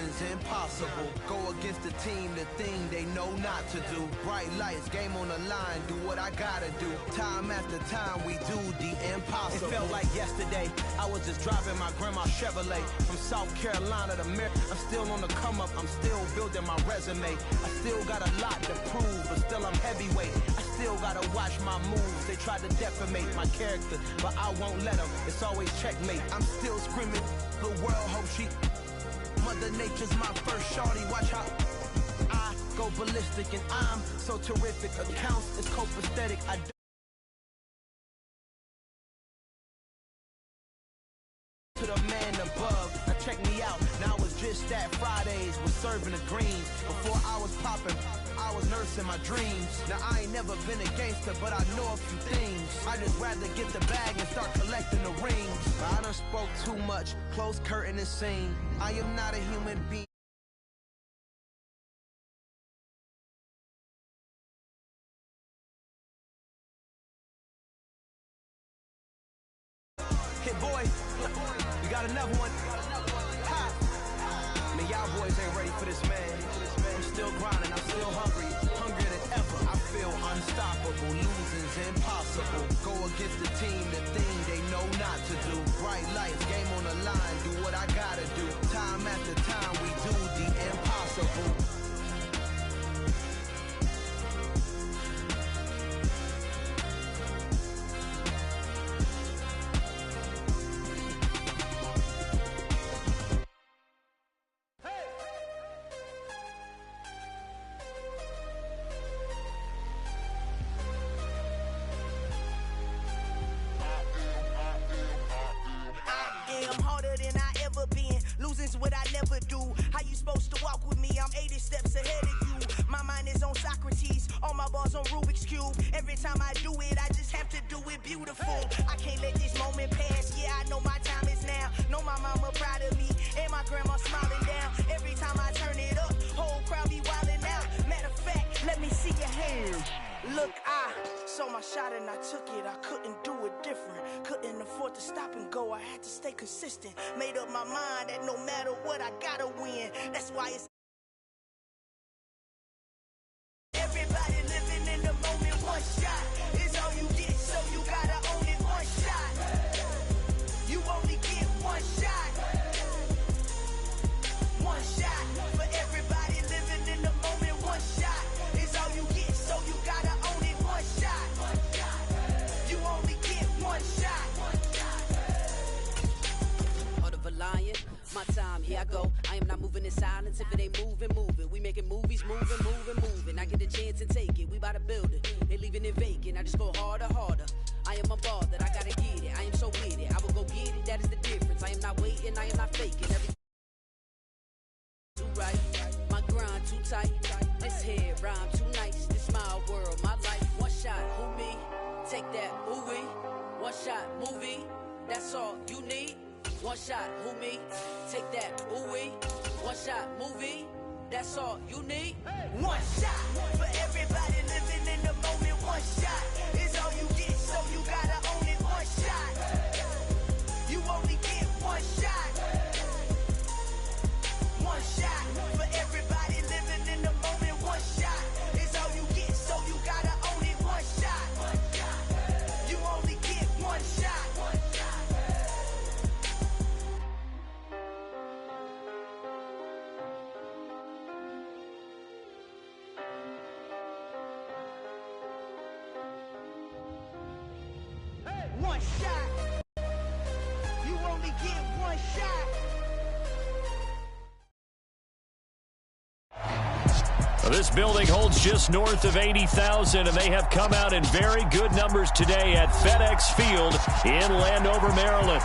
losing's impossible. Go against the team, the thing they know not to do. Bright lights, game on the line, do what I gotta do. Time after time, we do the impossible. It felt like yesterday, I was just driving my grandma's Chevrolet from South Carolina to Maryland. I'm still on the come up, I'm still building my resume. I still got a lot to prove, but still I'm heavyweight. I still gotta watch my moves. They tried to defamate my character, but I won't let them. It's always checkmate. I'm still screaming, the world hope she. Mother Nature's my first shorty. Watch how I go ballistic, and I'm so terrific. Accounts is copacetic. I to the man above. Now check me out. Now it's just that Fridays was serving the greens. Before I was popping, I was nursing my dreams. Now I ain't never been a gangster, but I know a few things. I just rather get the bag and start collecting the rings. I done spoke too much. Close curtain and scene. I am not a human being. Hit boy, we got another one. Ha. Man, y'all boys ain't ready for this, man. I'm still grinding, I'm still hungry, hungrier than ever. I feel unstoppable, losing's impossible. Go against the team, the thing they know not to do. Bright lights, game on the line, do what I gotta do. Time after time, we do the impossible. Losing's what I never do. How you supposed to walk with me? I'm 80 steps ahead of you. My mind is on Socrates, all my bars on Rubik's Cube. Every time I do it, I just have to do it beautiful. I can't let this moment pass. Yeah, I know my time is now. Know my mama proud of me, and my grandma smiling down. Every time I turn it up, whole crowd be wilding out. Matter of fact, let me see your hands. Look, I saw my shot and I took it. I couldn't do it different. Couldn't afford to stop and go. I had to stay consistent. Made up my mind that no matter what, I gotta win. That's why it's everybody living in the moment. One shot is all you get, so you gotta own it. One shot. You only get one shot. One shot for everybody living in the moment. One shot is all you get, so you gotta own it. One shot. You only get one shot. Heart of a lion, my time, here I go. I am not moving in silence. If it ain't moving, move it. We making movies, moving. I get a chance and take it. We bout to build it. Ain't leaving it vacant. I just go harder. I am a ball that I gotta get it. I am so with it. I will go get it. That is the difference. I am not waiting. I am not faking. Everything too right. My grind too tight. This head rhyme too nice. This my world, my life. One shot, who me? Take that, ooh wee. One shot, movie. That's all you need. One shot, who me? Take that, ooh wee. One shot, movie. That's all you need. One shot for everybody living in the moment. One shot is all you get, so you gotta own it. One shot. You only get one shot. One shot for everybody living in the moment. One shot is all you get, so you gotta own it. One shot. You only get one shot. One shot. You only get one shot. This building holds just north of 80,000, and they have come out in very good numbers today at FedEx Field in Landover, Maryland.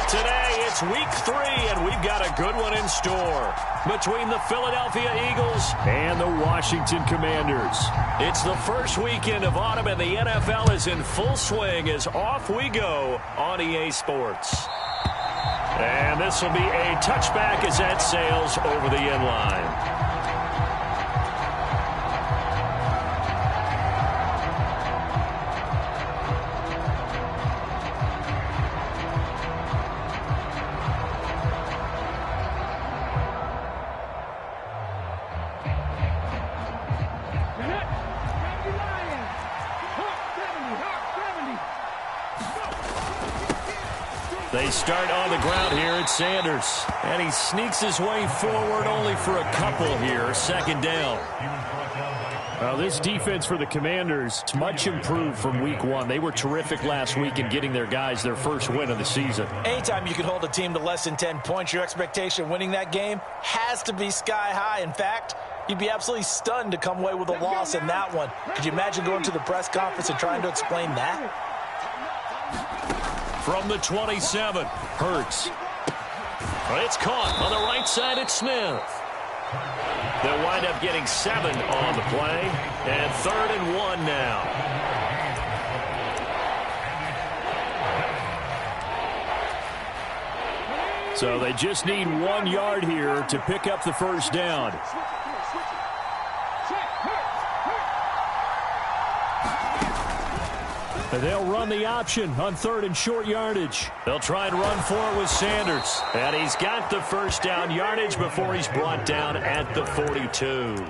Today, it's week 3, and we've got a good one in store between the Philadelphia Eagles and the Washington Commanders. It's the first weekend of autumn, and the NFL is in full swing as off we go on EA Sports. And this will be a touchback as that sails over the end line. They start on the ground here at Sanders. And he sneaks his way forward only for a couple here. Second down. Well, this defense for the Commanders is much improved from week one. They were terrific last week in getting their guys their first win of the season. Anytime you can hold a team to less than 10 points, your expectation of winning that game has to be sky high. In fact, you'd be absolutely stunned to come away with a loss in that one. Could you imagine going to the press conference and trying to explain that? From the 27, Hurts. It's caught on the right side at Smith. They'll wind up getting 7 on the play, and 3rd and 1 now. So they just need 1 yard here to pick up the first down. They'll run the option on 3rd and short yardage. They'll try and run for it with Sanders. And he's got the first down yardage before he's brought down at the 42.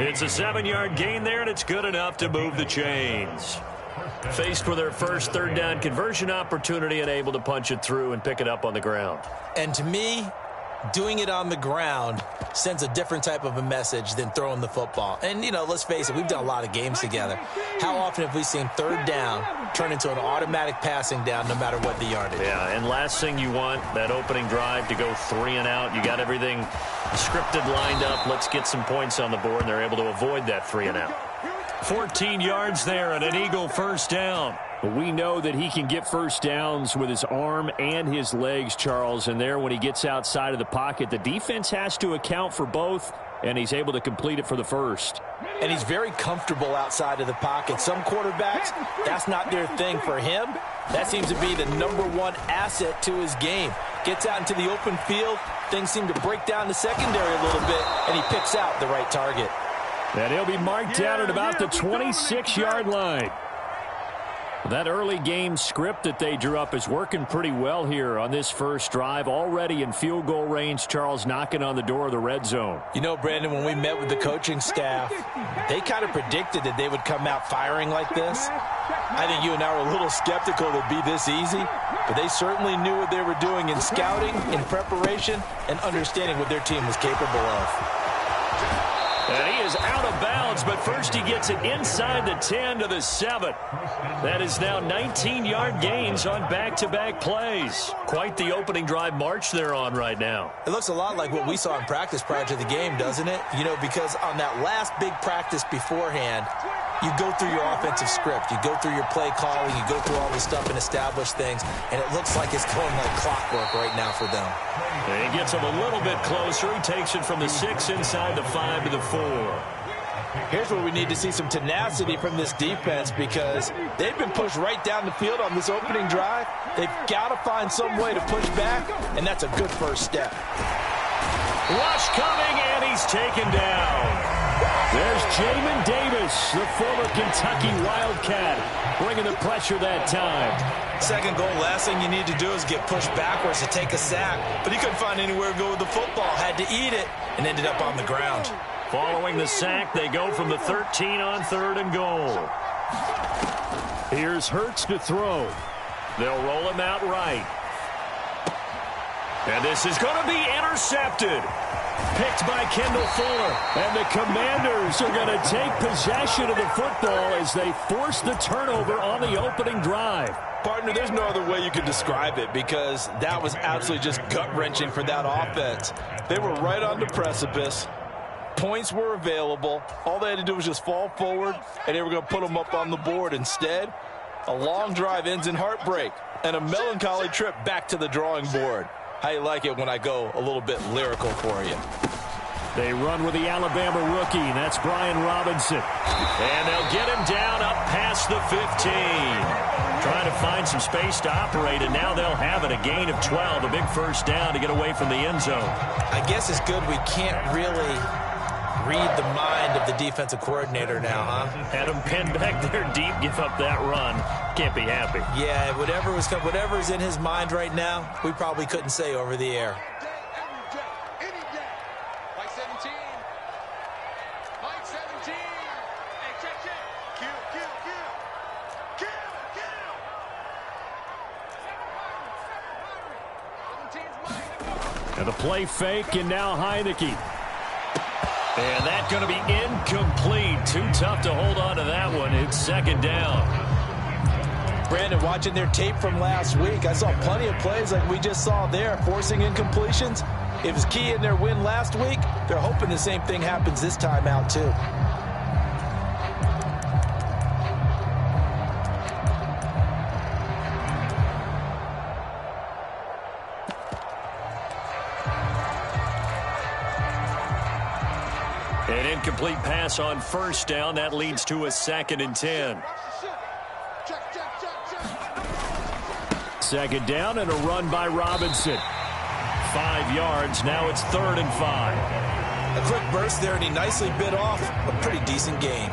It's a 7-yard gain there, and it's good enough to move the chains. Faced with their first 3rd down conversion opportunity and able to punch it through and pick it up on the ground. And to me, doing it on the ground sends a different type of a message than throwing the football. And, you know, let's face it, we've done a lot of games together. How often have we seen 3rd down turn into an automatic passing down no matter what the yardage? Yeah, and last thing you want, that opening drive to go 3 and out. You got everything scripted, lined up. Let's get some points on the board, and they're able to avoid that 3 and out. 14 yards there and an Eagle first down. We know that he can get first downs with his arm and his legs, Charles. And there, when he gets outside of the pocket, the defense has to account for both, and he's able to complete it for the first. And he's very comfortable outside of the pocket. Some quarterbacks, that's not their thing. For him, that seems to be the #1 asset to his game. Gets out into the open field, things seem to break down the secondary a little bit, and he picks out the right target. And he'll be marked down at about the 26-yard line. That early game script that they drew up is working pretty well here on this first drive. Already in field goal range, Charles knocking on the door of the red zone. You know, Brandon, when we met with the coaching staff, they kind of predicted that they would come out firing like this. I think you and I were a little skeptical it would be this easy, but they certainly knew what they were doing in scouting, in preparation, and understanding what their team was capable of. And he is out of bounds, but first he gets it inside the 10 to the 7. That is now 19-yard gains on back-to-back plays. Quite the opening drive march they're on right now. It looks a lot like what we saw in practice prior to the game, doesn't it? You know, because on that last big practice beforehand, you go through your offensive script. You go through your play calling. You go through all this stuff and establish things. And it looks like it's going like clockwork right now for them. And he gets him a little bit closer. He takes it from the 6 inside the 5 to the 4. Here's where we need to see some tenacity from this defense, because they've been pushed right down the field on this opening drive. They've got to find some way to push back, and that's a good first step. Rush coming, and he's taken down. There's Jamin Davis, the former Kentucky Wildcat, bringing the pressure that time. Second goal, last thing you need to do is get pushed backwards to take a sack. But he couldn't find anywhere to go with the football. Had to eat it and ended up on the ground. Following the sack, they go from the 13 on 3rd and goal. Here's Hurts to throw. They'll roll him out right. And this is going to be intercepted. Picked by Kendall Fuller. And the Commanders are going to take possession of the football as they force the turnover on the opening drive. Partner, there's no other way you could describe it, because that was absolutely just gut-wrenching for that offense. They were right on the precipice. Points were available. All they had to do was just fall forward, and they were going to put them up on the board. Instead, a long drive ends in heartbreak and a melancholy trip back to the drawing board. How you like it when I go a little bit lyrical for you? They run with the Alabama rookie. That's Brian Robinson. And they'll get him down up past the 15. Trying to find some space to operate, and now they'll have it. A gain of 12, a big first down to get away from the end zone. I guess it's good we can't really read the mind of the defensive coordinator now, huh? Had him pinned back there deep, give up that run. Can't be happy. Yeah, whatever's in his mind right now, we probably couldn't say over the air. And the play fake, and now Heineke. And that's going to be incomplete. Too tough to hold on to that one. It's second down. Brandon, watching their tape from last week, I saw plenty of plays like we just saw there, forcing incompletions. It was key in their win last week. They're hoping the same thing happens this time out, too. An incomplete pass on first down. That leads to a 2nd and 10. Second down and a run by Robinson. 5 yards. Now it's 3rd and 5. A quick burst there, and he nicely bit off a pretty decent gain.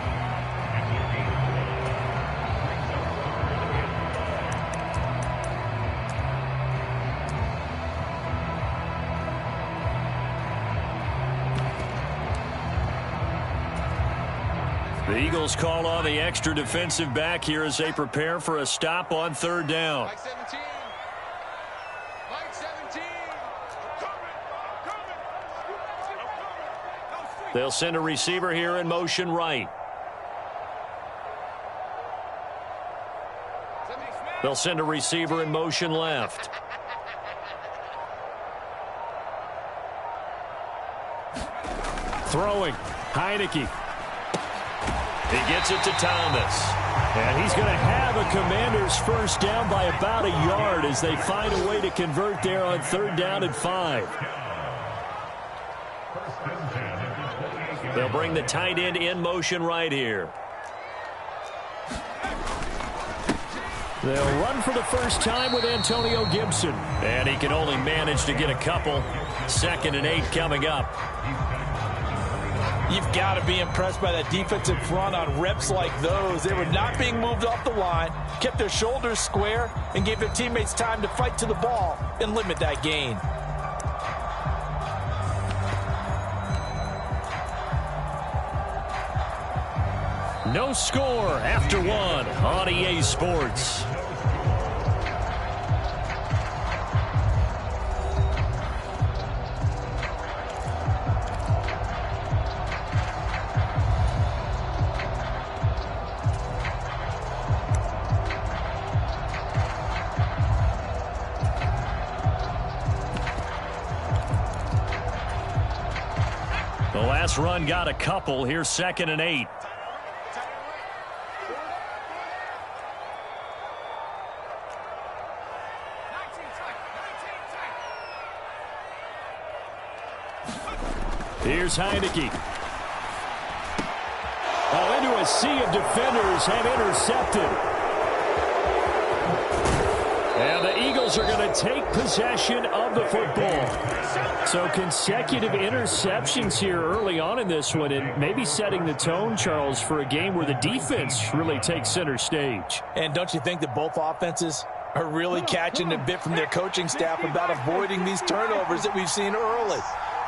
The Eagles call on the extra defensive back here as they prepare for a stop on 3rd down. Mike 17. Mike 17. They'll send a receiver here in motion right. They'll send a receiver in motion left. Throwing. Heineke. He gets it to Thomas. And he's going to have a Commanders first down by about a yard as they find a way to convert there on 3rd down and 5. They'll bring the tight end in motion right here. They'll run for the first time with Antonio Gibson. And he can only manage to get a couple. 2nd and 8 coming up. You've got to be impressed by that defensive front on reps like those. They were not being moved off the line, kept their shoulders square, and gave their teammates time to fight to the ball and limit that gain. No score after 1 on EA Sports. The last run got a couple. Here's 2nd and 8. Here's Heineke. Oh, into a sea of defenders and intercepted. And the Eagles are going to take possession of the football. So consecutive interceptions here early on in this one, and maybe setting the tone, Charles, for a game where the defense really takes center stage. And don't you think that both offenses are really catching a bit from their coaching staff about avoiding these turnovers that we've seen early?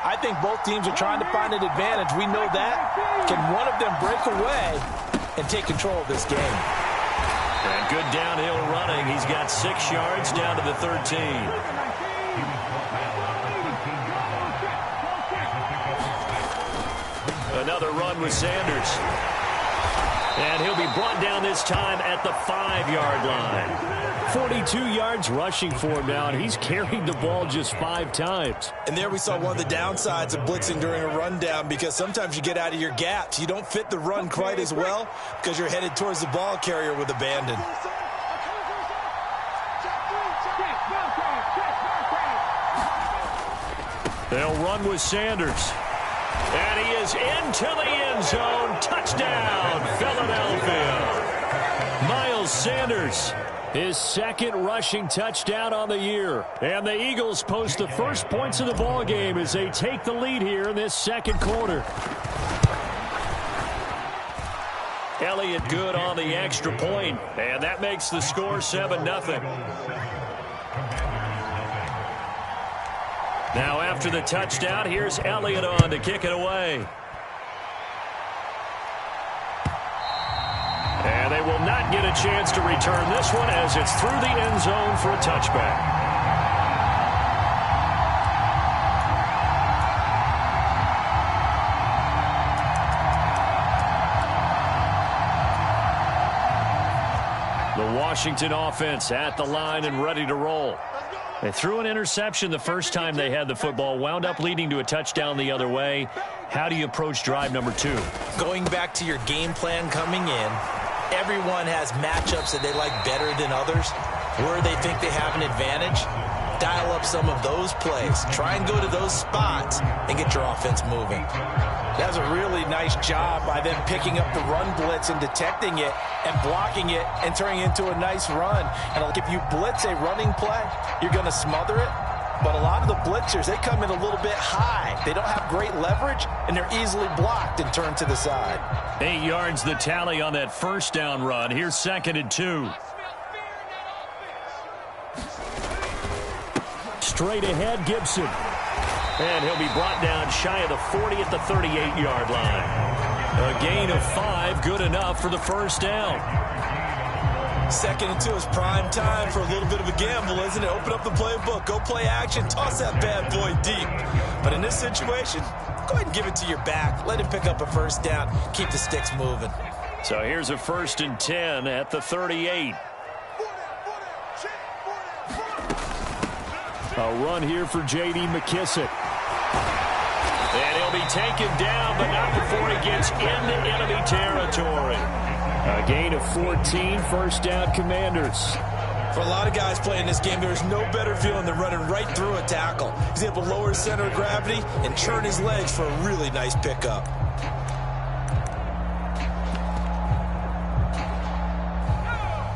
I think both teams are trying to find an advantage. We know that. Can one of them break away and take control of this game? And good downhill running. He's got 6 yards down to the 13. Another run with Sanders. And he'll be brought down this time at the 5-yard line. 42 yards rushing for him now, and he's carried the ball just 5 times. And there we saw one of the downsides of blitzing during a rundown, because sometimes you get out of your gaps. You don't fit the run quite as well because you're headed towards the ball carrier with abandon. They'll run with Sanders. And he is into the end zone. Touchdown, Philadelphia. Miles Sanders, his 2nd rushing touchdown on the year. And the Eagles post the first points of the ball game as they take the lead here in this 2nd quarter. Elliott good on the extra point, and that makes the score 7-0. Now after the touchdown, here's Elliott on to kick it away. And they will not get a chance to return this one as it's through the end zone for a touchback. The Washington offense at the line and ready to roll. They threw an interception the first time they had the football, wound up leading to a touchdown the other way. How do you approach drive number 2? Going back to your game plan coming in, everyone has matchups that they like better than others. Where they think they have an advantage, dial up some of those plays. Try and go to those spots and get your offense moving. That was a really nice job by them picking up the run blitz and detecting it and blocking it and turning it into a nice run. And if you blitz a running play, you're going to smother it. But a lot of the blitzers, they come in a little bit high. They don't have great leverage, and they're easily blocked and turned to the side. 8 yards the tally on that first down run. Here's 2nd and 2. Straight ahead, Gibson. And he'll be brought down shy of the 40 at the 38-yard line. A gain of 5, good enough for the first down. 2nd and 2 is prime time for a little bit of a gamble, isn't it? Open up the playbook, go play action, toss that bad boy deep. But in this situation, go ahead and give it to your back. Let him pick up a first down. Keep the sticks moving. So here's a 1st and 10 at the 38. A run here for J.D. McKissic. And he'll be taken down, but not before he gets into enemy territory. A gain of 14, first down, Commanders. For a lot of guys playing this game, there's no better feeling than running right through a tackle. He's able to lower his center of gravity and turn his legs for a really nice pickup.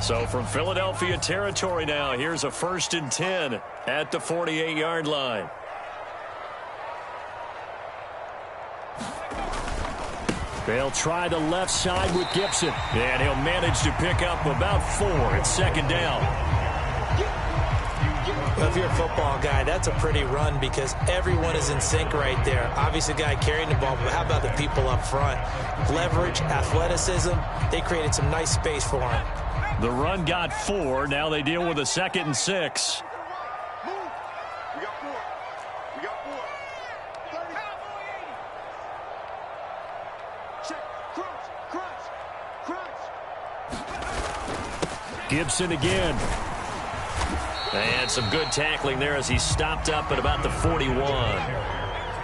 So from Philadelphia territory now, here's a 1st and 10 at the 48-yard line. They'll try the left side with Gibson, and he'll manage to pick up about 4 at 2nd down. Well, if you're a football guy, that's a pretty run because everyone is in sync right there. Obviously, the guy carrying the ball, but how about the people up front? Leverage, athleticism, they created some nice space for him. The run got 4. Now they deal with a 2nd and 6. Gibson again. And some good tackling there as he stopped up at about the 41.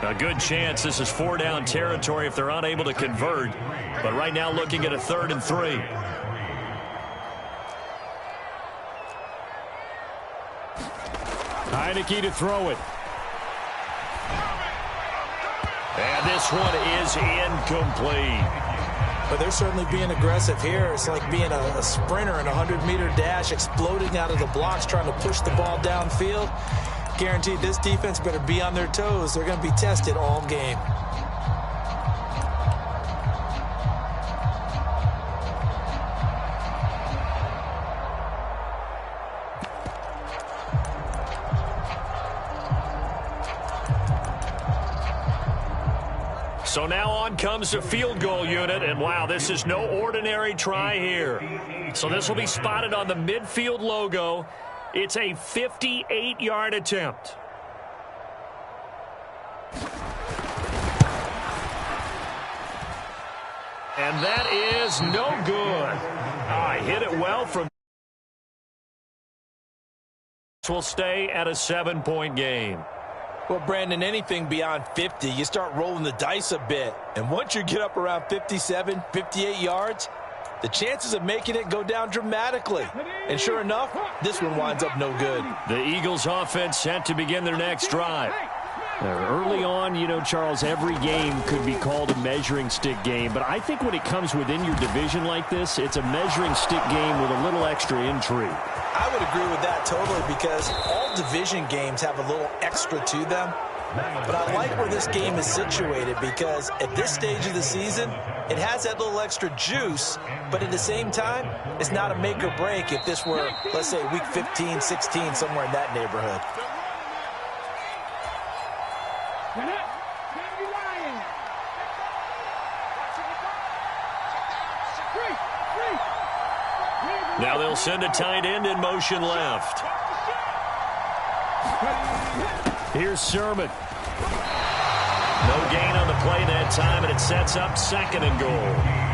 A good chance this is 4-down territory if they're unable to convert. But right now looking at a 3rd and 3. Heineke to throw it. And this one is incomplete. But they're certainly being aggressive here. It's like being a sprinter in a 100-meter dash, exploding out of the blocks, trying to push the ball downfield. Guaranteed this defense better be on their toes. They're going to be tested all game. So now on comes the field goal unit, and wow, this is no ordinary try here. So this will be spotted on the midfield logo. It's a 58-yard attempt. And that is no good. I hit it well from. Will stay at a 7-point game. Well, Brandon, anything beyond 50, you start rolling the dice a bit. And once you get up around 57, 58 yards, the chances of making it go down dramatically. And sure enough, this one winds up no good. The Eagles offense set to begin their next drive. Early on, you know, Charles, every game could be called a measuring stick game. But I think when it comes within your division like this, it's a measuring stick game with a little extra intrigue. I would agree with that totally because all division games have a little extra to them. But I like where this game is situated because at this stage of the season, it has that little extra juice, but at the same time, it's not a make or break if this were, let's say, week 15, 16, somewhere in that neighborhood. Now they'll send a tight end in motion left. Here's Sermon. No gain on the play that time, and it sets up 2nd and goal.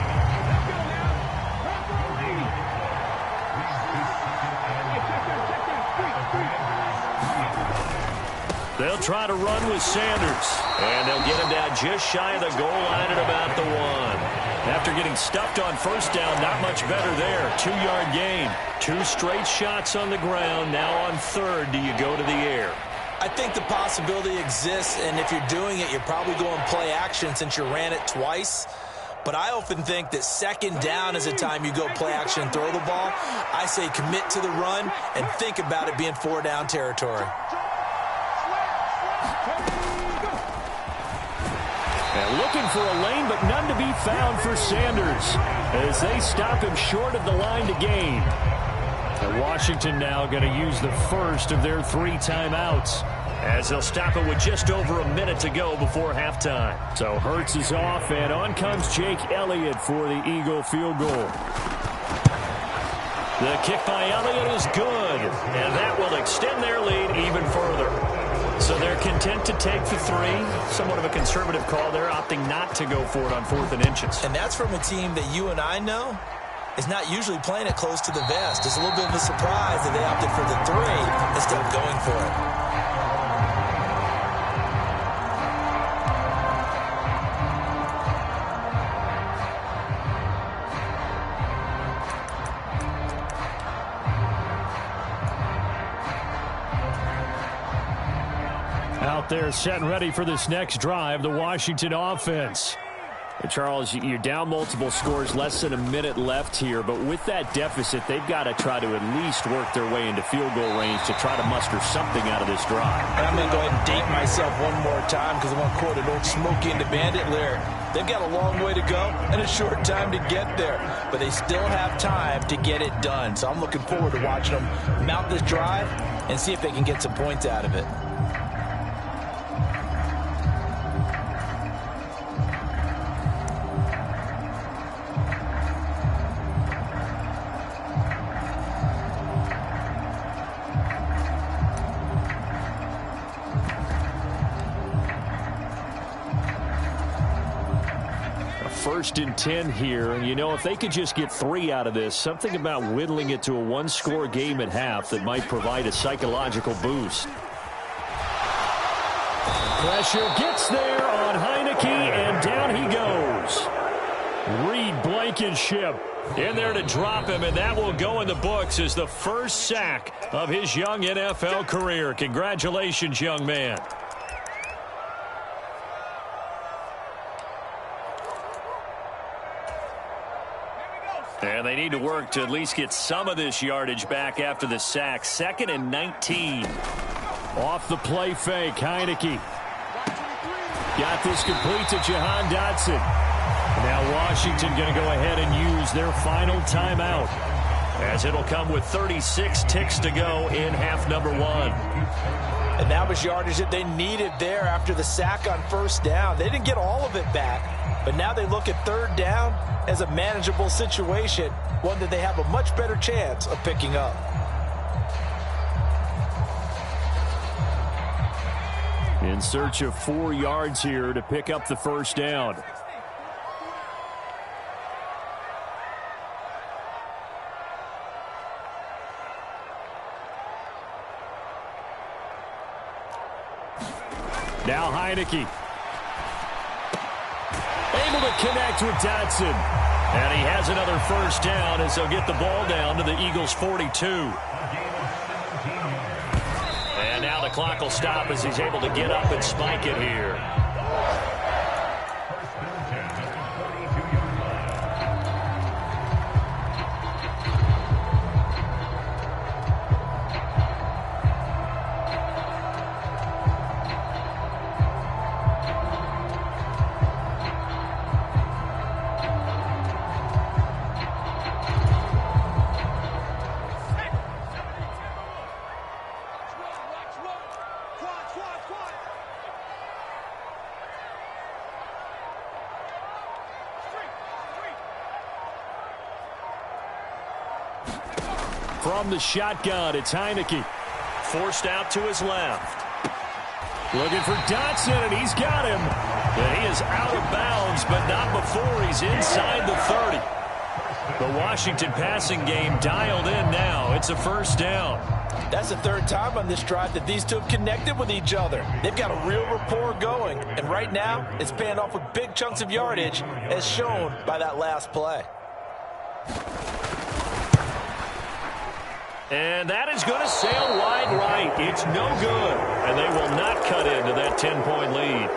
They'll try to run with Sanders. And they'll get him down just shy of the goal line at about the 1. After getting stuffed on first down, not much better there. 2-yard gain. 2 straight shots on the ground. Now on third, do you go to the air? I think the possibility exists, and if you're doing it, you're probably going play action since you ran it twice. But I often think that second down is the time you go play action and throw the ball. I say commit to the run and think about it being 4-down territory. And looking for a lane, but none to be found for Sanders as they stop him short of the line to gain. And Washington now going to use the first of their 3 timeouts, as they'll stop it with just over a minute to go before halftime. So Hurts is off, and on comes Jake Elliott for the Eagle field goal. The kick by Elliott is good, and that will extend their lead even further. So they're content to take the 3. Somewhat of a conservative call. They're opting not to go for it on 4th and inches. And that's from a team that you and I know is not usually playing it close to the vest. It's a little bit of a surprise that they opted for the 3 instead of going for it. Out there set and ready for this next drive, the Washington offense. And Charles, you're down multiple scores, less than a minute left here, but with that deficit, they've got to try to at least work their way into field goal range to try to muster something out of this drive. And I'm going to go ahead and date myself one more time because I want to quote an old Smokey and the Bandit lyric. They've got a long way to go and a short time to get there, but they still have time to get it done. So I'm looking forward to watching them mount this drive and see if they can get some points out of it. First and 10 here, and you know, if they could just get 3 out of this, something about whittling it to a 1-score game at half that might provide a psychological boost. Pressure gets there on Heineke, and down he goes. Reed Blankenship in there to drop him, and that will go in the books as the first sack of his young NFL career. Congratulations, young man. And they need to work to at least get some of this yardage back after the sack. 2nd and 19. Off the play fake, Heineke. Got this complete to Jahan Dotson. Now Washington going to go ahead and use their final timeout, as it'll come with 36 ticks to go in half number 1. And that was yardage that they needed there after the sack on first down. They didn't get all of it back, but now they look at 3rd down as a manageable situation, one that they have a much better chance of picking up. In search of 4 yards here to pick up the first down. Now Heineke. Able to connect with Dotson. And he has another first down as they'll get the ball down to the Eagles' 42. And now the clock will stop as he's able to get up and spike it here. From the shotgun, it's Heineke. Forced out to his left. Looking for Dotson, and he's got him. And he is out of bounds, but not before he's inside the 30. The Washington passing game dialed in now. It's a first down. That's the third time on this drive that these two have connected with each other. They've got a real rapport going, and right now it's paying off with big chunks of yardage, as shown by that last play. And that is going to sail wide right. It's no good, and they will not cut into that 10-point lead.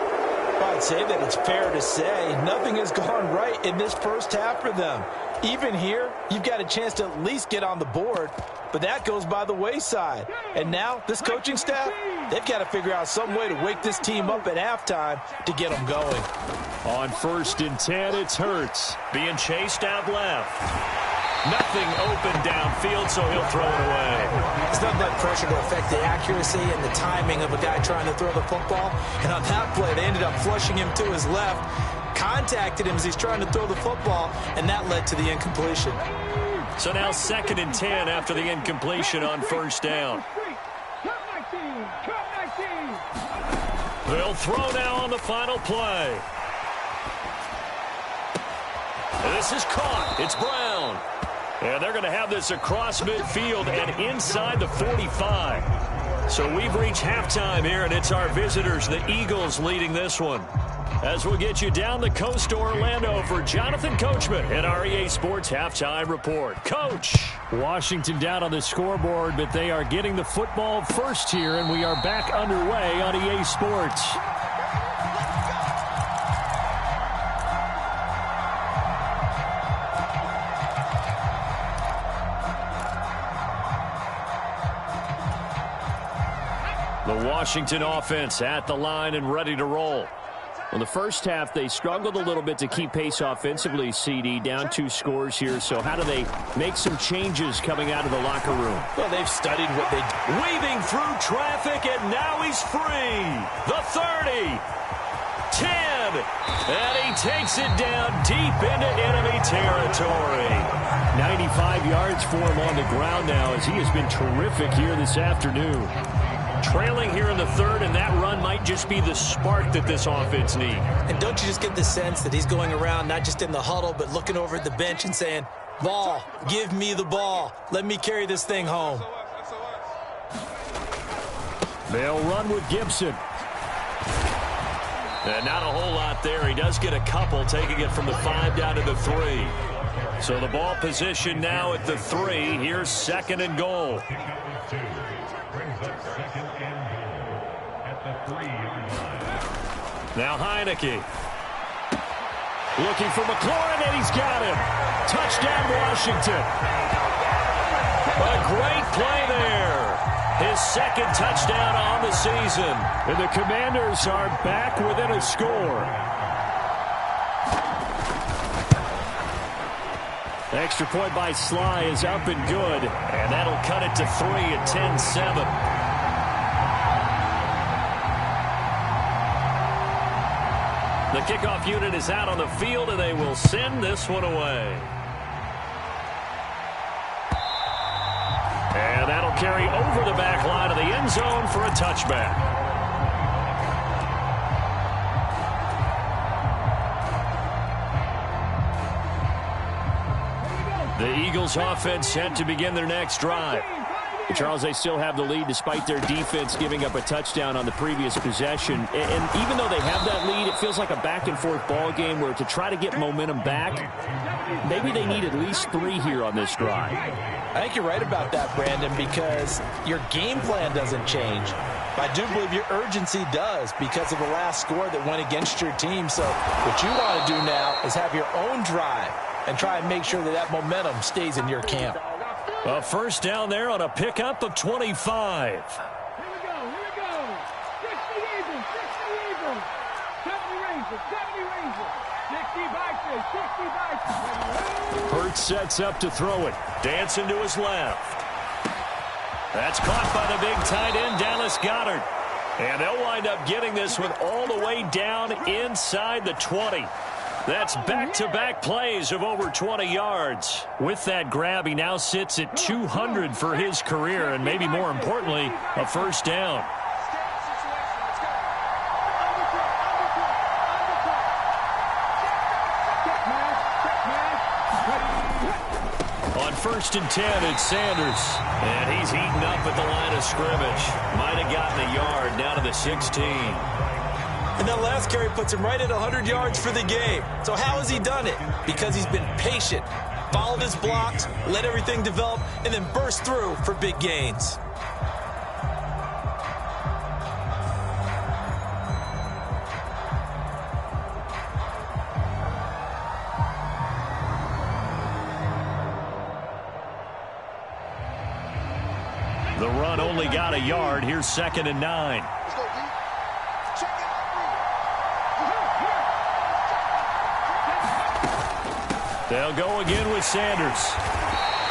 I'd say that it's fair to say nothing has gone right in this first half for them. Even here, you've got a chance to at least get on the board, but that goes by the wayside. And now, this coaching staff, they've got to figure out some way to wake this team up at halftime to get them going. On 1st and 10, it's Hurts being chased out left. Nothing open downfield, so he'll throw it away. It's not that pressure to affect the accuracy and the timing of a guy trying to throw the football. And on that play, they ended up flushing him to his left, contacted him as he's trying to throw the football, and that led to the incompletion. So now 2nd and 10 after the incompletion on 1st down. They'll throw now on the final play. This is caught. It's Brown. And they're going to have this across midfield and inside the 45. So we've reached halftime here, and it's our visitors, the Eagles, leading this one. As we'll get you down the coast to Orlando for Jonathan Coachman at our EA Sports Halftime Report. Coach! Washington down on the scoreboard, but they are getting the football first here, and we are back underway on EA Sports. The Washington offense at the line and ready to roll. Well, the first half, they struggled a little bit to keep pace offensively, CD, down 2 scores here. So how do they make some changes coming out of the locker room? Well, they've studied what they do. Weaving through traffic, and now he's free. The 30, 10, and he takes it down deep into enemy territory. 95 yards for him on the ground now, as he has been terrific here this afternoon. Trailing here in the 3rd, and that run might just be the spark that this offense needs. And don't you just get the sense that he's going around not just in the huddle, but looking over at the bench and saying, ball, give me the ball. Let me carry this thing home. They'll run with Gibson. And not a whole lot there. He does get a couple, taking it from the 5 down to the 3. So the ball position now at the 3. Here's 2nd and goal. Now Heineke. Looking for McLaurin, and he's got him. Touchdown, Washington. A great play there. His 2nd touchdown on the season. And the Commanders are back within a score. Extra point by Sly is up and good. And that'll cut it to 3 at 10-7. The kickoff unit is out on the field, and they will send this one away. And that'll carry over the back line of the end zone for a touchback. The Eagles offense set to begin their next drive. Charles, they still have the lead despite their defense giving up a touchdown on the previous possession. And even though they have that lead, it feels like a back-and-forth ball game where to try to get momentum back, maybe they need at least 3 here on this drive. I think you're right about that, Brandon, because your game plan doesn't change. I do believe your urgency does because of the last score that went against your team. So what you want to do now is have your own drive and try and make sure that that momentum stays in your camp. A 1st down there on a pickup of 25. Here we go. 60 Eagles. 70 Rangers. 60 Vikings. Hurts sets up to throw it. Dancing to his left. That's caught by the big tight end, Dallas Goedert. And they'll wind up getting this one all the way down inside the 20. That's back-to-back plays of over 20 yards. With that grab, he now sits at 200 for his career, and maybe more importantly, a 1st down. On first and 10. It's Sanders. And he's heating up at the line of scrimmage. Might have gotten a yard down to the 16. And that last carry puts him right at 100 yards for the game. So how has he done it? Because he's been patient, followed his blocks, let everything develop, and then burst through for big gains. The run only got a yard. Here's 2nd and 9. They'll go again with Sanders.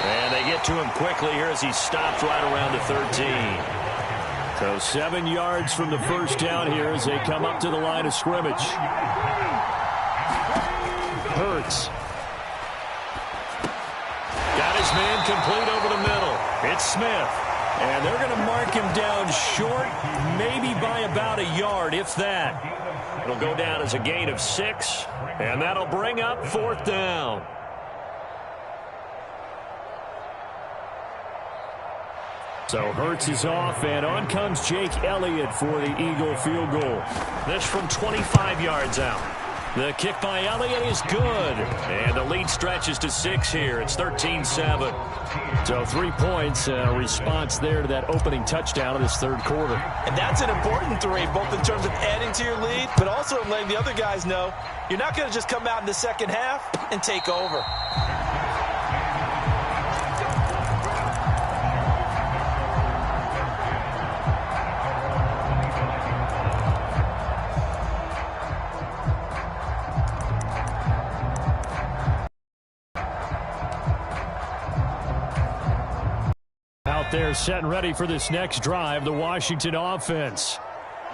And they get to him quickly here as he stops right around the 13. So 7 yards from the first down here as they come up to the line of scrimmage. Hurts. Got his man complete over the middle. It's Smith. And they're going to mark him down short, maybe by about a yard, if that. It'll go down as a gain of 6, and that'll bring up 4th down. So Hurts is off, and on comes Jake Elliott for the Eagle field goal. This from 25 yards out. The kick by Elliott is good. And the lead stretches to 6 here. It's 13-7. So 3 points, response there to that opening touchdown of this third quarter. And that's an important 3, both in terms of adding to your lead, but also in letting the other guys know you're not going to just come out in the second half and take over. They're set and ready for this next drive, the Washington offense.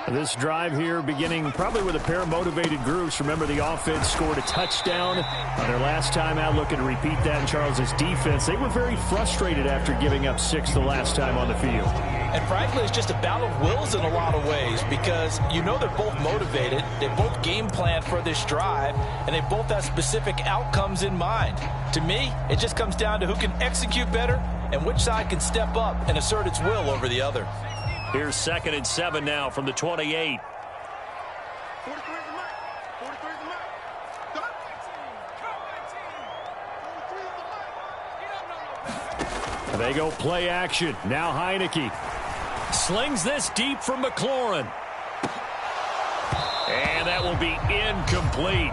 This drive here beginning probably with a pair of motivated groups. Remember, the offense scored a touchdown on their last time out, looking to repeat that in Charles's defense. They were very frustrated after giving up 6 the last time on the field. And frankly, it's just a battle of wills in a lot of ways because you know they're both motivated, they both game plan for this drive, and they both have specific outcomes in mind. To me, it just comes down to who can execute better and which side can step up and assert its will over the other. Here's 2nd and 7 now from the 28. They go play action. Now Heineke slings this deep from McLaurin. And that will be incomplete.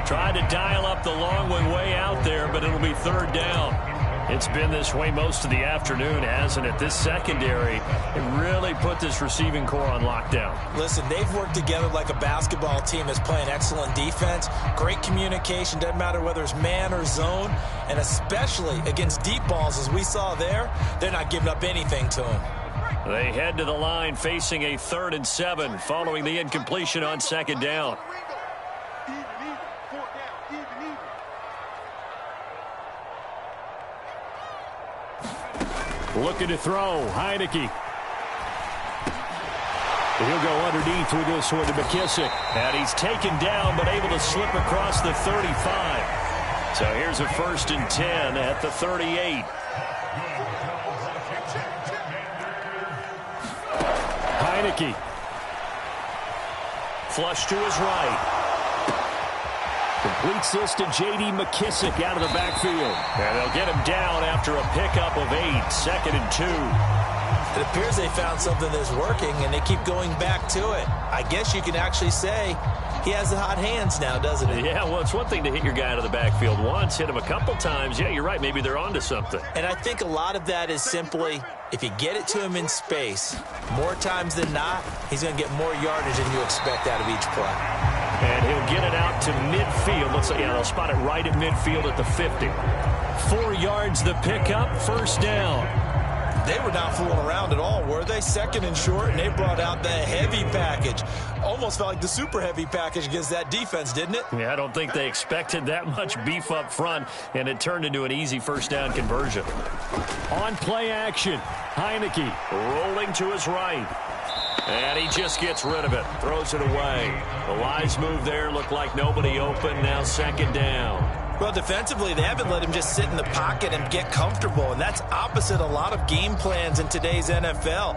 Tried to dial up the long one way out there, but it'll be 3rd down. It's been this way most of the afternoon, hasn't it? This secondary, it really put this receiving core on lockdown. Listen, they've worked together like a basketball team that's playing excellent defense. Great communication, doesn't matter whether it's man or zone. And especially against deep balls, as we saw there, they're not giving up anything to them. They head to the line facing a 3rd and 7 following the incompletion on 2nd down. Looking to throw, Heineke. He'll go underneath with this one to McKissick. And he's taken down, but able to slip across the 35. So here's a 1st and 10 at the 38. Heineke. Flush to his right. Completes this to J.D. McKissick out of the backfield. And they'll get him down after a pickup of 8, 2nd and 2. It appears they found something that's working, and they keep going back to it. I guess you can actually say he has the hot hands now, doesn't he? Yeah, well, it's one thing to hit your guy out of the backfield once, hit him a couple times. Yeah, you're right. Maybe they're onto something. And I think a lot of that is simply if you get it to him in space, more times than not, he's going to get more yardage than you expect out of each play. And he'll get it out to midfield. Looks like, yeah, they'll spot it right at midfield at the 50. 4 yards the pickup, 1st down. They were not fooling around at all, were they? 2nd and short, and they brought out the heavy package. Almost felt like the super heavy package against that defense, didn't it? Yeah, I don't think they expected that much beef up front, and it turned into an easy 1st down conversion. On play action, Heineke rolling to his right. And he just gets rid of it, throws it away. The wise move there, looked like nobody open, now 2nd down. Well, defensively, they haven't let him just sit in the pocket and get comfortable, and that's opposite a lot of game plans in today's NFL.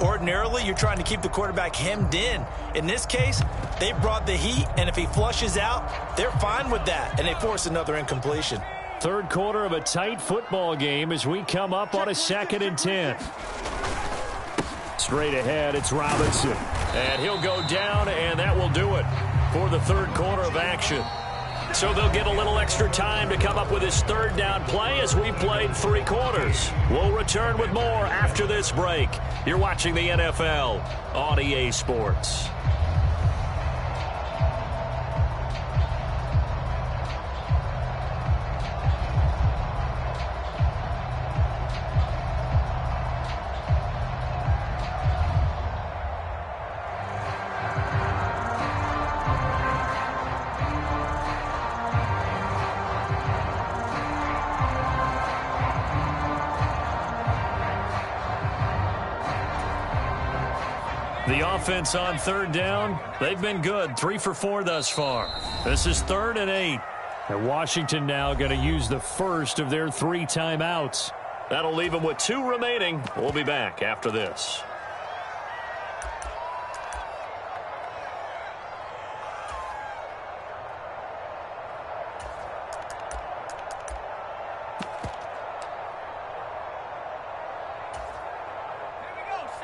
Ordinarily, you're trying to keep the quarterback hemmed in. In this case, they brought the heat, and if he flushes out, they're fine with that, and they force another incompletion. Third quarter of a tight football game as we come up on a 2nd and 10. Straight ahead, it's Robinson. And he'll go down, and that will do it for the third quarter of action. So they'll get a little extra time to come up with his third down play as we played 3 quarters. We'll return with more after this break. You're watching the NFL on EA Sports. The offense on third down, they've been good. 3 for 4 thus far. This is 3rd and 8. And Washington now going to use the first of their 3 timeouts. That'll leave them with 2 remaining. We'll be back after this.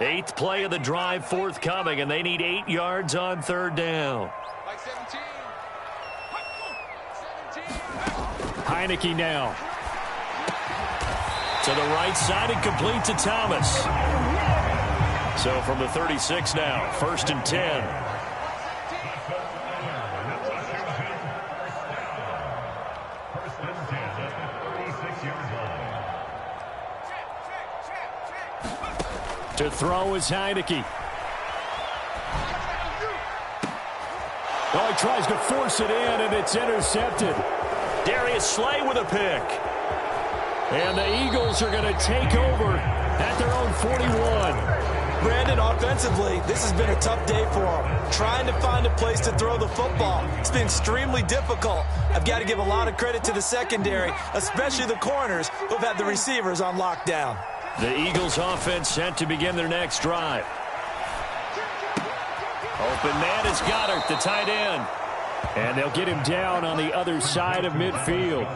Eighth play of the drive forthcoming, and they need 8 yards on third down. Heineke now. To the right side and complete to Thomas. So from the 36 now, 1st and 10. To throw is Heineke. Oh, he tries to force it in, and it's intercepted. Darius Slay with a pick. And the Eagles are going to take over at their own 41. Brandon, offensively, this has been a tough day for them. Trying to find a place to throw the football. It's been extremely difficult. I've got to give a lot of credit to the secondary, especially the corners who've had the receivers on lockdown. The Eagles offense set to begin their next drive. Open man is Goddard, the tight end. And they'll get him down on the other side of midfield.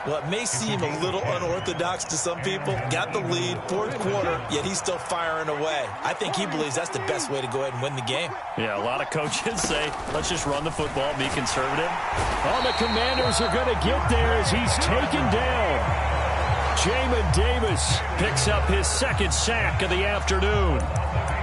Well, it may seem a little unorthodox to some people. Got the lead, 4th quarter, yet he's still firing away. I think he believes that's the best way to go ahead and win the game. Yeah, a lot of coaches say, let's just run the football, be conservative. Oh, the Commanders are going to get there as he's taken down. Jamin Davis picks up his 2nd sack of the afternoon.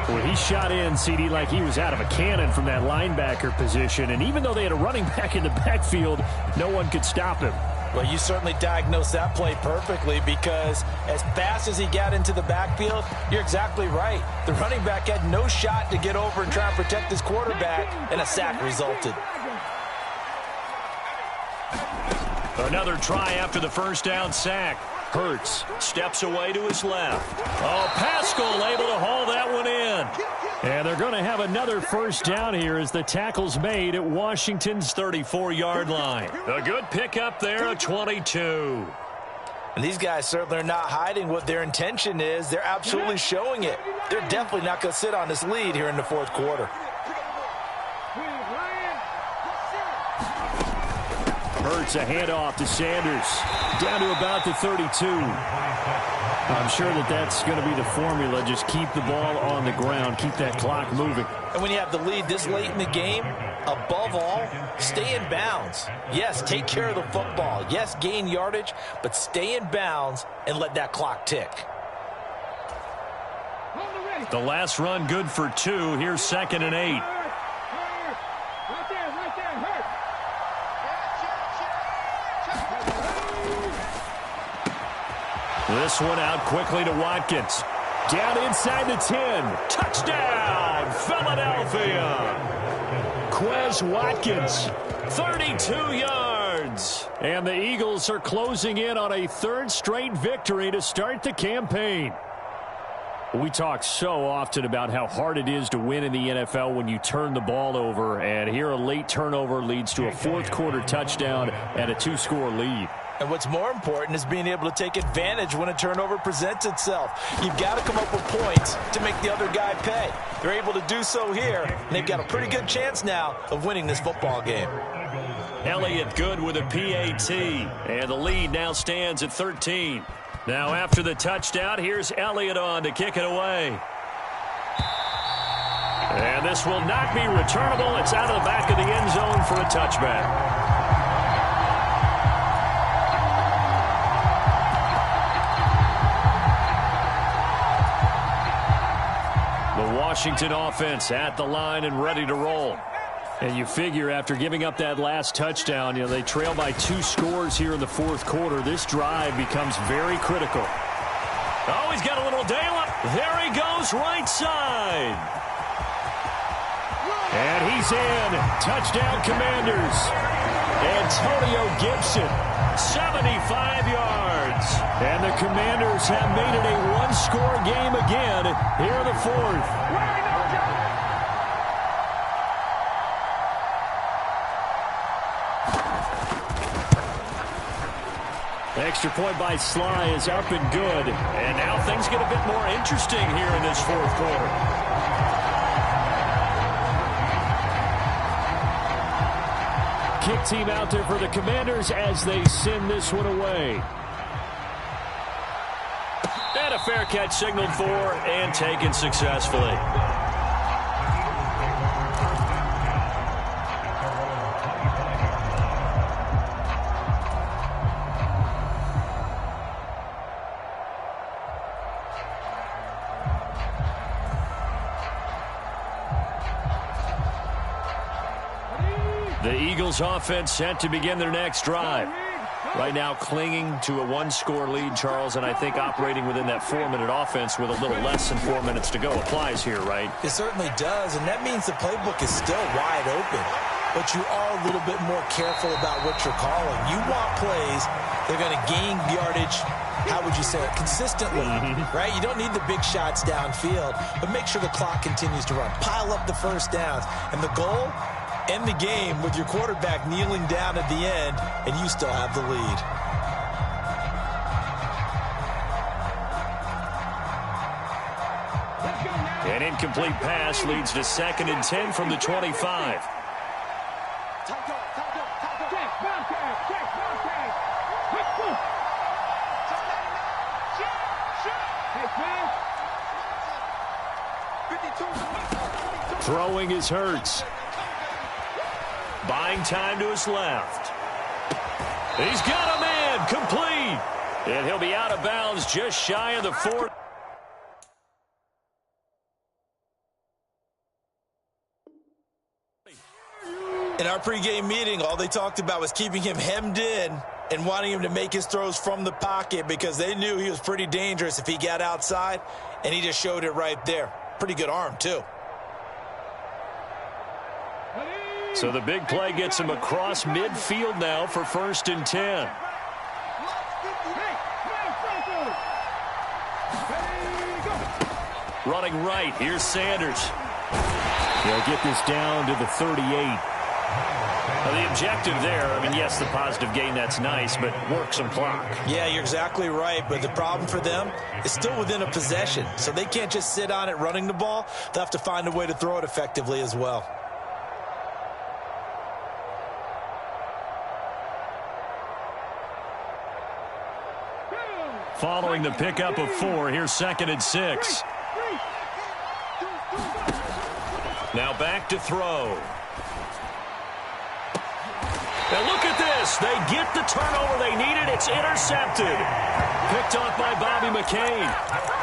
Well, he shot in, CD, like he was out of a cannon from that linebacker position. And even though they had a running back in the backfield, no one could stop him. Well, you certainly diagnosed that play perfectly because as fast as he got into the backfield, you're exactly right. The running back had no shot to get over and try and protect his quarterback, and a sack resulted. Another try after the first down sack. Hurts steps away to his left. Oh, Pascal able to haul that one in. And they're going to have another first down here as the tackle's made at Washington's 34-yard line. A good pickup there at 22. And these guys certainly are not hiding what their intention is. They're absolutely showing it. They're definitely not going to sit on this lead here in the 4th quarter. Hurts a handoff to Sanders. Down to about the 32. I'm sure that's going to be the formula. Just keep the ball on the ground. Keep that clock moving. And when you have the lead this late in the game, above all, stay in bounds. Yes, take care of the football. Yes, gain yardage, but stay in bounds and let that clock tick. The last run good for 2. Here's 2nd and 8. This one out quickly to Watkins. Down inside the 10. Touchdown, Philadelphia. Quez Watkins, 32 yards. And the Eagles are closing in on a 3rd straight victory to start the campaign. We talk so often about how hard it is to win in the NFL when you turn the ball over, and here a late turnover leads to a fourth-quarter touchdown and a 2-score lead. And what's more important is being able to take advantage when a turnover presents itself. You've got to come up with points to make the other guy pay. They're able to do so here, and they've got a pretty good chance now of winning this football game. Elliott good with a PAT, and the lead now stands at 13. Now after the touchdown, here's Elliott on to kick it away. And this will not be returnable. It's out of the back of the end zone for a touchback. The Washington offense at the line and ready to roll. And you figure after giving up that last touchdown, they trail by 2 scores here in the fourth quarter. This drive becomes very critical. Oh, he's got a little daylight. There he goes, right side. And he's in. Touchdown, Commanders. Antonio Gibson, 75 yards. And the Commanders have made it a 1-score game again here in the fourth. Extra point by Sly is up and good. And now things get a bit more interesting here in this fourth quarter. Kick team out there for the Commanders as they send this one away. And a fair catch signaled for and taken successfully. The Eagles offense set to begin their next drive. Right now clinging to a 1-score lead, Charles, and I think operating within that 4-minute offense with a little less than 4 minutes to go applies here, right? It certainly does, and that means the playbook is still wide open. But you are a little bit more careful about what you're calling. You want plays that are going to gain yardage, how would you say it, consistently, right? You don't need the big shots downfield, but make sure the clock continues to run. Pile up the first downs. And the goal, end the game with your quarterback kneeling down at the end, and you still have the lead. An incomplete pass leads to 2nd and 10 from the 25. Throwing is Hurts. Buying time to his left. He's got a man, complete. And he'll be out of bounds just shy of the 4. In our pregame meeting, all they talked about was keeping him hemmed in and wanting him to make his throws from the pocket because they knew he was pretty dangerous if he got outside, and he just showed it right there. Pretty good arm, too. So the big play gets him across midfield now for 1st and 10. Running right, here's Sanders. He'll get this down to the 38. Now the objective there, I mean, yes, the positive gain, that's nice, but work some clock. Yeah, you're exactly right, but the problem for them is still within a possession, so they can't just sit on it running the ball. They'll have to find a way to throw it effectively as well. Following the pickup of 4, here's 2nd and 6. Now back to throw. Now look at this. They get the turnover they needed. It's intercepted. Picked off by Bobby McCain.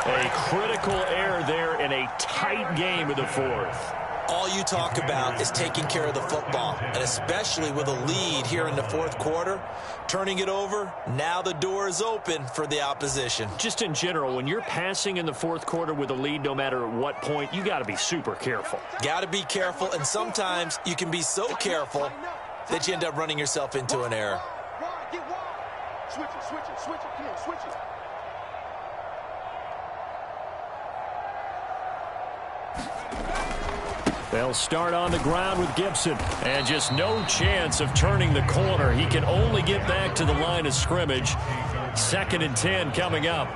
A critical error there in a tight game in the fourth. All you talk about is taking care of the football, and especially with a lead here in the fourth quarter, turning it over, now the door is open for the opposition. Just in general, when you're passing in the fourth quarter with a lead, no matter at what point, you got to be super careful. Got to be careful, and sometimes you can be so careful that you end up running yourself into an error. Switch it, come on, switch it. They'll start on the ground with Gibson. And just no chance of turning the corner. He can only get back to the line of scrimmage. 2nd and 10 coming up.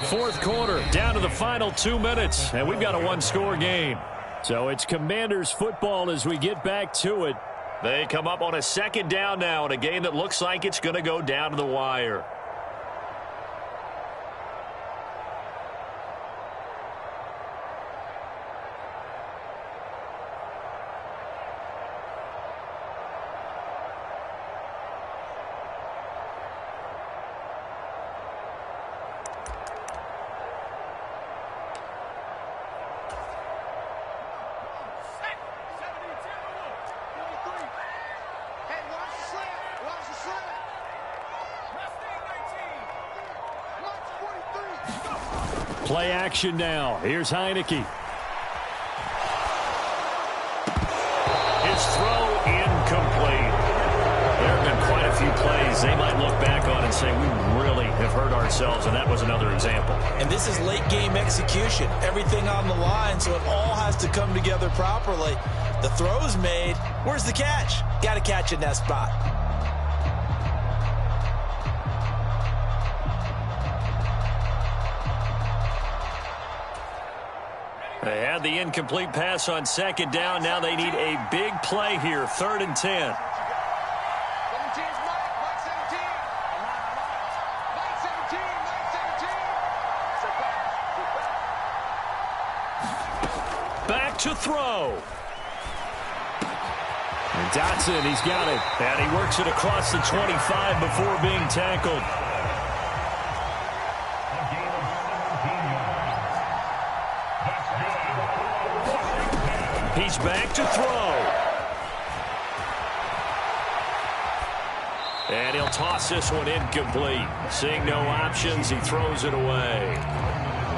4th quarter, down to the final 2 minutes. And we've got a one-score game. So it's Commanders football as we get back to it. They come up on a 2nd down now in a game that looks like it's going to go down to the wire. Play action now. Here's Heineke. His throw incomplete. There have been quite a few plays they might look back on and say, we really have hurt ourselves, and that was another example. And this is late game execution. Everything on the line, so it all has to come together properly. The throw's made. Where's the catch? Got to catch in that spot. They had the incomplete pass on 2nd down. Now they need a big play here. 3rd and 10. Back to throw. And Dotson, he's got it. And he works it across the 25 before being tackled. He's back to throw. And he'll toss this one incomplete. Seeing no options, he throws it away.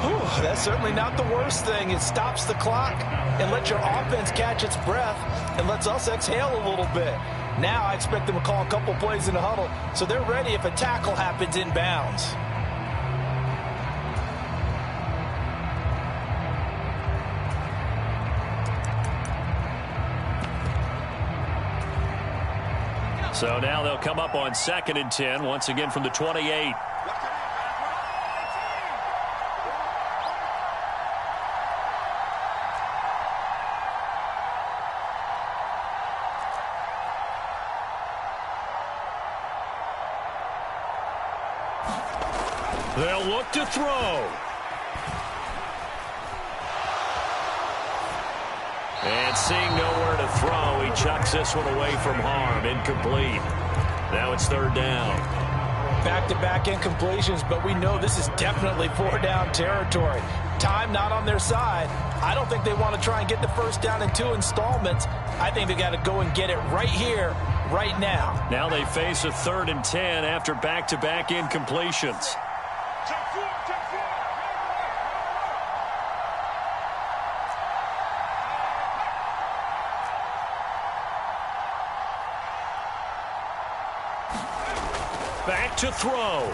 Whew, that's certainly not the worst thing. It stops the clock and lets your offense catch its breath and lets us exhale a little bit. Now I expect them to call a couple plays in the huddle so they're ready if a tackle happens inbounds. So now they'll come up on 2nd and 10, once again from the 28. They'll look to throw. And seeing nowhere to throw, he chucks this one away from harm. Incomplete. Now it's 3rd down. Back-to-back incompletions, but we know this is definitely 4-down territory. Time not on their side. I don't think they want to try and get the 1st down in 2 installments. I think they got to go and get it right here, right now. Now they face a 3rd and 10 after back-to-back incompletions. Back to throw.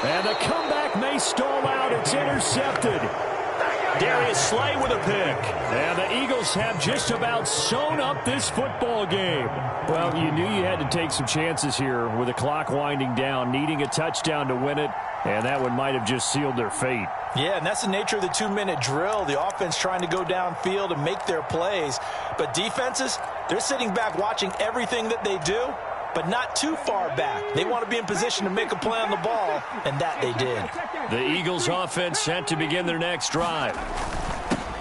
And the comeback may stall out. It's intercepted. Darius Slay with a pick. And the Eagles have just about sewn up this football game. Well, you knew you had to take some chances here with the clock winding down, needing a touchdown to win it, and that one might have just sealed their fate. Yeah, and that's the nature of the 2-minute drill. The offense trying to go downfield and make their plays. But defenses, they're sitting back watching everything that they do, but not too far back. They want to be in position to make a play on the ball, and that they did. The Eagles offense set to begin their next drive.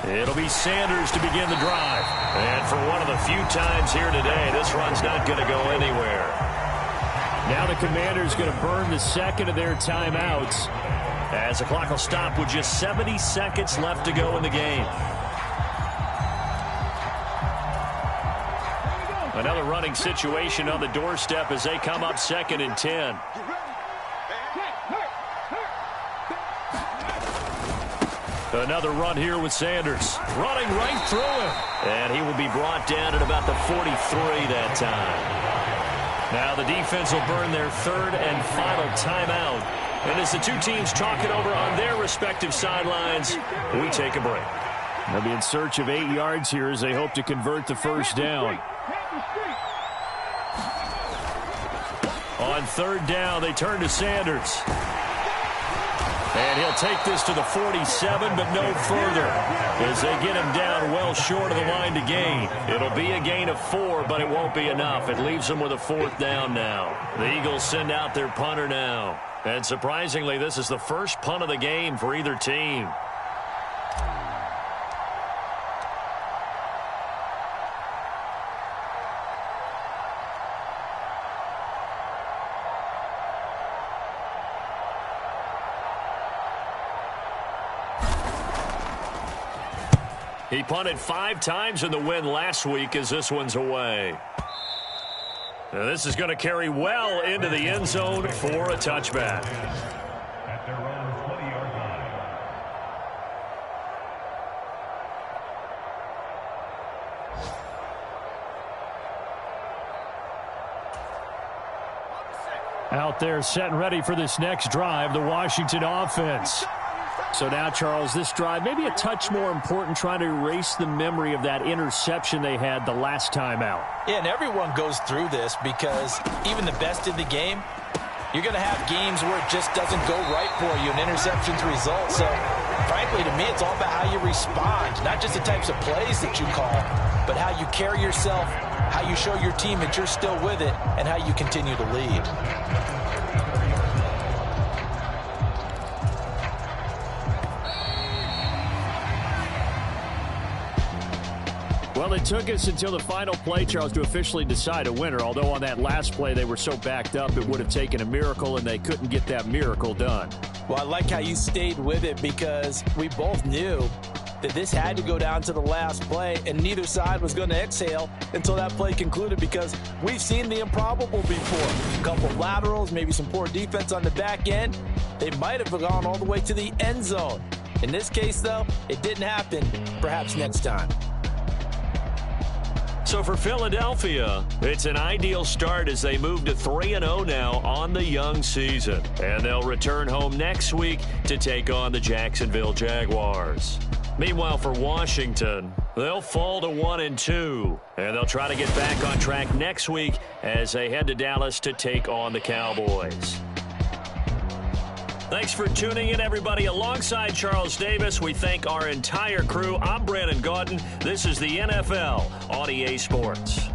It'll be Sanders to begin the drive. And for one of the few times here today, this run's not going to go anywhere. Now the Commanders going to burn the 2nd of their timeouts as the clock will stop with just 70 seconds left to go in the game. Another running situation on the doorstep as they come up 2nd and 10. Another run here with Sanders. Running right through him. And he will be brought down at about the 43 that time. Now the defense will burn their 3rd and final timeout And as the two teams talk it over on their respective sidelines, we take a break. They'll be in search of 8 yards here as they hope to convert the first down. On third down, they turn to Sanders. And he'll take this to the 47, but no further, as they get him down well short of the line to gain. It'll be a gain of 4, but it won't be enough. It leaves them with a 4th down now. The Eagles send out their punter now. And surprisingly, this is the first punt of the game for either team. He punted 5 times in the win last week as this one's away. Now this is going to carry well into the end zone for a touchback. At their own 20-yard line. Out there set and ready for this next drive, the Washington offense. So now, Charles, this drive maybe a touch more important, trying to erase the memory of that interception they had the last time out. Yeah, and everyone goes through this because even the best in the game, you're going to have games where it just doesn't go right for you, and interceptions result. So, frankly, to me, it's all about how you respond, not just the types of plays that you call, but how you carry yourself, how you show your team that you're still with it, and how you continue to lead. Well, it took us until the final play, Charles, to officially decide a winner, although on that last play they were so backed up it would have taken a miracle, and they couldn't get that miracle done. Well, I like how you stayed with it because we both knew that this had to go down to the last play, and neither side was going to exhale until that play concluded because we've seen the improbable before. A couple laterals, maybe some poor defense on the back end. They might have gone all the way to the end zone. In this case, though, it didn't happen. Perhaps next time. So for Philadelphia, it's an ideal start as they move to 3-0 now on the young season. And they'll return home next week to take on the Jacksonville Jaguars. Meanwhile, for Washington, they'll fall to 1-2. And they'll try to get back on track next week as they head to Dallas to take on the Cowboys. Thanks for tuning in, everybody. Alongside Charles Davis, we thank our entire crew. I'm Brandon Gaudin. This is the NFL on EA Sports.